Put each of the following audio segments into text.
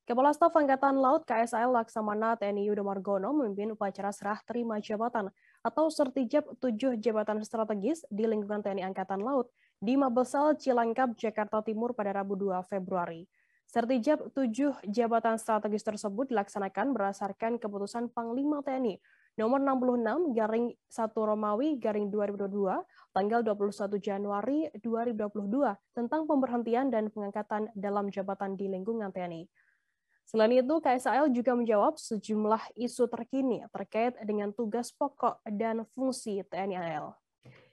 Kepala Staf Angkatan Laut KSAL Laksamana TNI Yudo Margono memimpin upacara serah terima jabatan atau sertijab 7 jabatan strategis di lingkungan TNI Angkatan Laut di Mabesal Cilangkap, Jakarta Timur pada Rabu 2 Februari. Sertijab 7 jabatan strategis tersebut dilaksanakan berdasarkan keputusan Panglima TNI nomor 66 garing 1 Romawi garing 2022 tanggal 21 Januari 2022 tentang pemberhentian dan pengangkatan dalam jabatan di lingkungan TNI. Selain itu, KSAL juga menjawab sejumlah isu terkini terkait dengan tugas pokok dan fungsi TNI AL.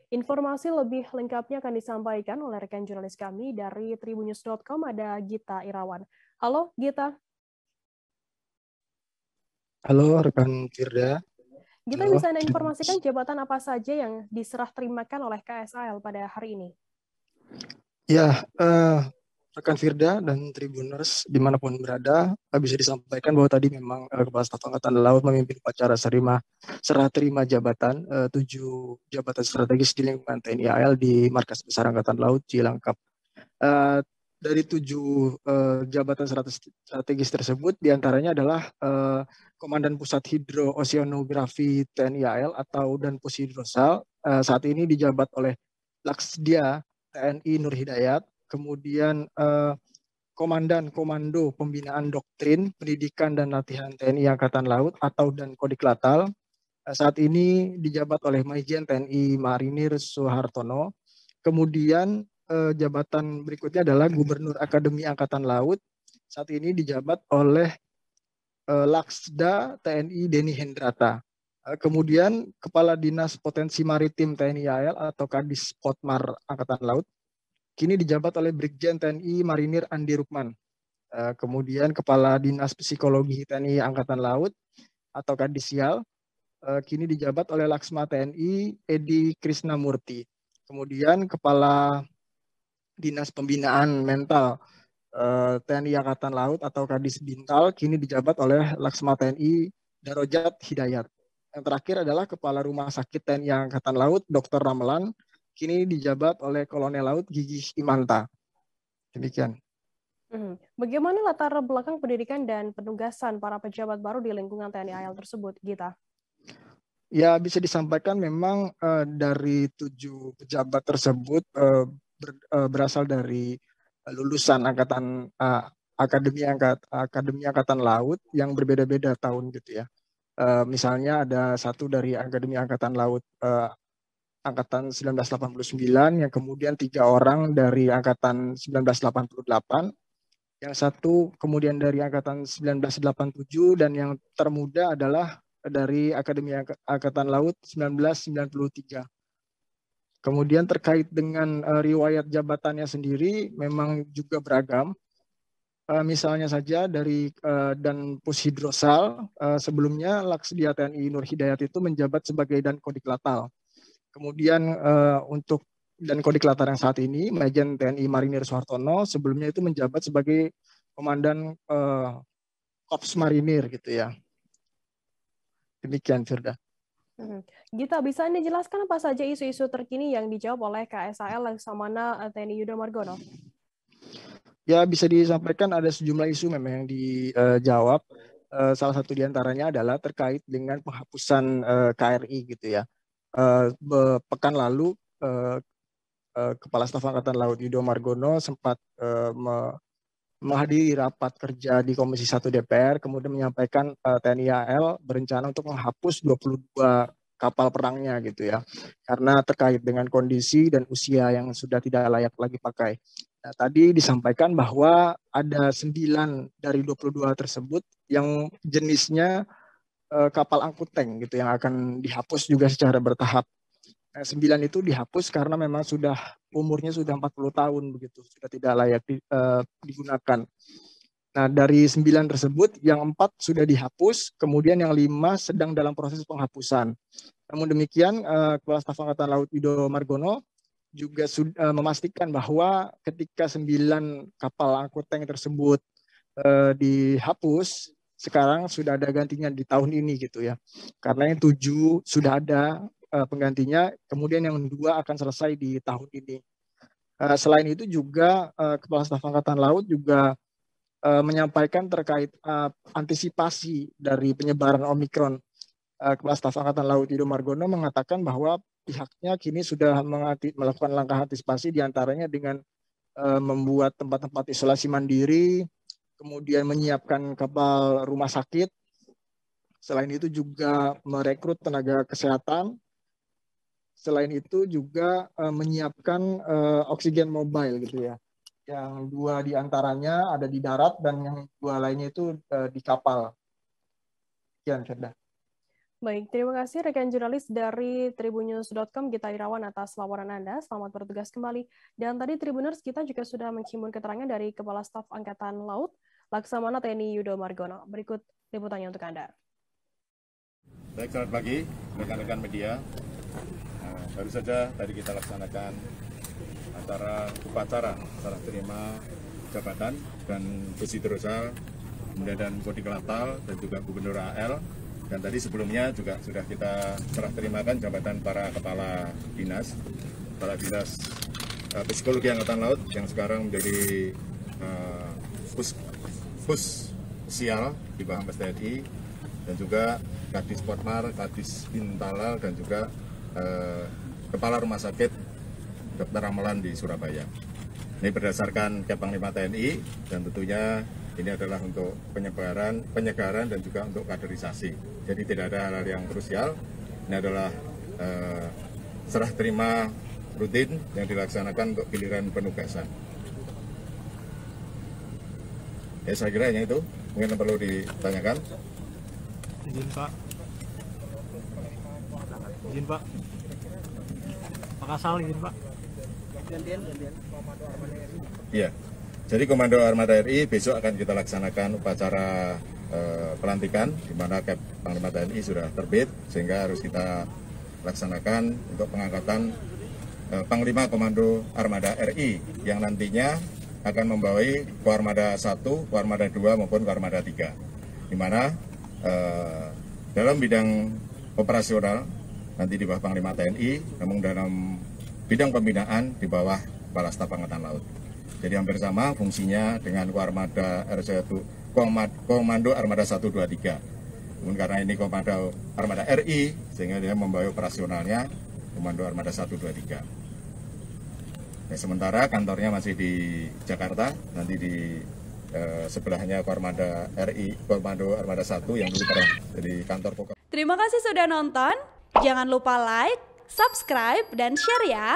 Informasi lebih lengkapnya akan disampaikan oleh rekan jurnalis kami dari tribunnews.com, ada Gita Irawan. Halo, Gita. Halo, rekan Firda. Gita, bisa Anda informasikan jabatan apa saja yang diserah terimakan oleh KSAL pada hari ini? Ya, rekan Firda dan Tribuners dimanapun berada, bisa disampaikan bahwa tadi memang Kepala Staf Angkatan Laut memimpin upacara serah terima jabatan 7 jabatan strategis di lingkungan TNI AL di Markas Besar Angkatan Laut Cilangkap. Dari 7 jabatan strategis tersebut, diantaranya adalah Komandan Pusat Hidro-Oceanografi TNI AL atau dan Pushidrosal, saat ini dijabat oleh Laksdia TNI Nur Hidayat, kemudian Komandan Komando Pembinaan Doktrin, Pendidikan dan Latihan TNI Angkatan Laut atau dan Kodiklatal, saat ini dijabat oleh Maijen TNI Marinir Soehartono. Kemudian jabatan berikutnya adalah Gubernur Akademi Angkatan Laut, saat ini dijabat oleh Laksda TNI Denny Hendrata. Kemudian Kepala Dinas Potensi Maritim TNI AL atau Kadis Potmar Angkatan Laut, kini dijabat oleh Brigjen TNI Marinir Andi Rukman. Kemudian Kepala Dinas Psikologi TNI Angkatan Laut atau Kadisial, kini dijabat oleh Laksma TNI Edi Krisnamurti. Kemudian Kepala Dinas Pembinaan Mental TNI Angkatan Laut atau Kadis Bintal, kini dijabat oleh Laksma TNI Darojat Hidayat. Yang terakhir adalah Kepala Rumah Sakit TNI Angkatan Laut Dr. Ramelan, kini dijabat oleh Kolonel Laut Gigih Imanta. Demikian. Bagaimana latar belakang pendidikan dan penugasan para pejabat baru di lingkungan TNI AL tersebut, Gita? Ya, bisa disampaikan memang dari 7 pejabat tersebut berasal dari lulusan Akademi Angkatan Laut yang berbeda-beda tahun gitu ya. Misalnya ada satu dari Akademi Angkatan Laut Angkatan 1989, yang kemudian 3 orang dari Angkatan 1988, yang satu kemudian dari Angkatan 1987, dan yang termuda adalah dari Akademi Angkatan Laut 1993. Kemudian terkait dengan riwayat jabatannya sendiri memang juga beragam. Misalnya saja dari Dan Pushidrosal, sebelumnya Laksdia TNI Nur Hidayat itu menjabat sebagai Dan Kodiklatal. Kemudian untuk Dan Kodiklatal yang saat ini, Majen TNI Marinir Soehartono, sebelumnya itu menjabat sebagai Komandan Korps Marinir gitu ya. Demikian, Firda. Gita, bisa Anda jelaskan apa saja isu-isu terkini yang dijawab oleh KSAL Laksamana TNI Yudo Margono? Ya, bisa disampaikan ada sejumlah isu memang yang dijawab. Salah satu diantaranya adalah terkait dengan penghapusan KRI gitu ya. Pekan lalu Kepala Staf Angkatan Laut Yudo Margono sempat menghadiri rapat kerja di Komisi 1 DPR, kemudian menyampaikan TNI AL berencana untuk menghapus 22 kapal perangnya gitu ya, karena terkait dengan kondisi dan usia yang sudah tidak layak lagi pakai. Nah, tadi disampaikan bahwa ada 9 dari 22 tersebut yang jenisnya kapal angkut tank gitu yang akan dihapus juga secara bertahap. Nah, 9 itu dihapus karena memang umurnya sudah 40 tahun begitu, sudah tidak layak digunakan. Nah, dari 9 tersebut yang 4 sudah dihapus, kemudian yang 5 sedang dalam proses penghapusan. Namun demikian, Kepala Staf Angkatan Laut Yudo Margono juga memastikan bahwa ketika 9 kapal angkut tank tersebut dihapus, sekarang sudah ada gantinya di tahun ini gitu ya. Karena yang 7 sudah ada penggantinya, kemudian yang 2 akan selesai di tahun ini. Selain itu juga Kepala Staf Angkatan Laut juga menyampaikan terkait antisipasi dari penyebaran Omikron. Kepala Staf Angkatan Laut Yudo Margono mengatakan bahwa pihaknya kini sudah melakukan langkah antisipasi, diantaranya dengan membuat tempat-tempat isolasi mandiri, kemudian menyiapkan kapal rumah sakit. Selain itu juga merekrut tenaga kesehatan. Selain itu juga menyiapkan oksigen mobile gitu ya. Yang 2 diantaranya ada di darat dan yang 2 lainnya itu di kapal. Sekian, Firda. Baik, terima kasih rekan jurnalis dari tribunnews.com Gita Irawan atas laporan Anda. Selamat bertugas kembali. Dan tadi Tribuners kita juga sudah menghimpun keterangan dari Kepala Staf Angkatan Laut Laksamana TNI Yudo Margono. Berikut liputannya untuk Anda. Baik, selamat pagi rekan-rekan media. Baru saja tadi kita laksanakan upacara serah terima jabatan dan Pusi Terusal, kemudian dan Kodi Kelatal dan juga Gubernur AL. Dan tadi sebelumnya juga sudah kita serah terimakan jabatan para kepala dinas Psikologi Angkatan Laut yang sekarang menjadi Sial di bawah Mabes TNI, dan juga Kadis Potmar, Kadis Bintalal, dan juga Kepala Rumah Sakit Dr. Ramelan di Surabaya. Ini berdasarkan Kep Panglima TNI, dan tentunya ini adalah untuk penyegaran dan juga untuk kaderisasi. Jadi tidak ada hal-hal yang krusial. Ini adalah serah terima rutin yang dilaksanakan untuk giliran penugasan. Ya, saya kira hanya itu. Mungkin perlu ditanyakan. Izin Pak. Izin Pak. Pak Kasal izin Pak. Gantian. Iya. Jadi Komando Armada RI besok akan kita laksanakan upacara pelantikan, di mana Kep Panglima TNI sudah terbit, sehingga harus kita laksanakan untuk pengangkatan Panglima Komando Armada RI yang nantinya akan membawai Koarmada 1, Koarmada 2 maupun Koarmada 3. Di mana dalam bidang operasional nanti di bawah Panglima TNI, namun dalam bidang pembinaan di bawah Kepala Staf Angkatan Laut. Jadi hampir sama fungsinya dengan Koarmada R1, Komando Armada 1, 2, 3. Namun karena ini Komando Armada RI, sehingga dia membawa operasionalnya Komando Armada 1, 2, 3. Nah, sementara kantornya masih di Jakarta, nanti di sebelahnya Koarmada RI, Komando Armada 1 yang dulu pernah jadi kantor pokok. Terima kasih sudah nonton. Jangan lupa like, subscribe, dan share ya.